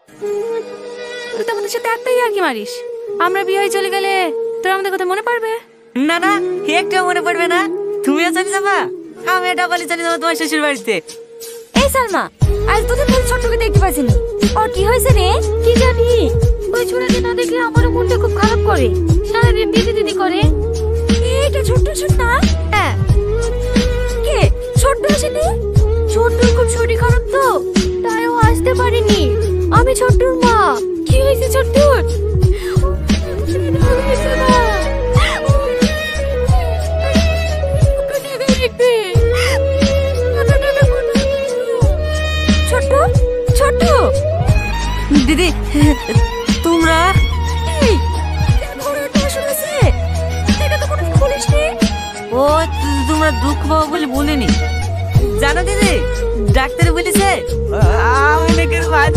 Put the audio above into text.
তুই তো আমাদের সাথে একটাই আর কি মারিস, আমরা বিয়ে হয়ে চলে গেলে তোর আমাদের কথা মনে পড়বে? না না, একটাও মনে পড়বে না। তুমিও চলে যাবা, আমি ডাবলি চলে যাবো তোমার শ্বশুর বাড়িতে। এই সালমা, আজ তোদের তোর ছোট্টকে দেখতে পাচ্ছিনি, ওর কি হয়েছে রে? কি জানি, ওই ছোড়াকে না দেখলে আমারও মনটা খুব খারাপ করে, সারাদিন দিদি দিদি করে। এটা ছোট্ট ছোট না? হ্যাঁ। কে ছোট্ট আসেনি? ছোট্টুর খুব শরীর খারাপ তো, তাই ও আসতে পারেনি। আমি ছোট্টুর মা। কি হয়েছে ছোট্টুর? ছোট্ট ছোট্ট, দিদি তোমরা? এই ঘরে একটা ওষুধ আছে, এটা তো কোনোদিন বলিসনি। ও তোমরা দুঃখ পাবো বলে বলিনি। জানো দিদি, ডাক্তার বলেছে আমি নাকি বাদ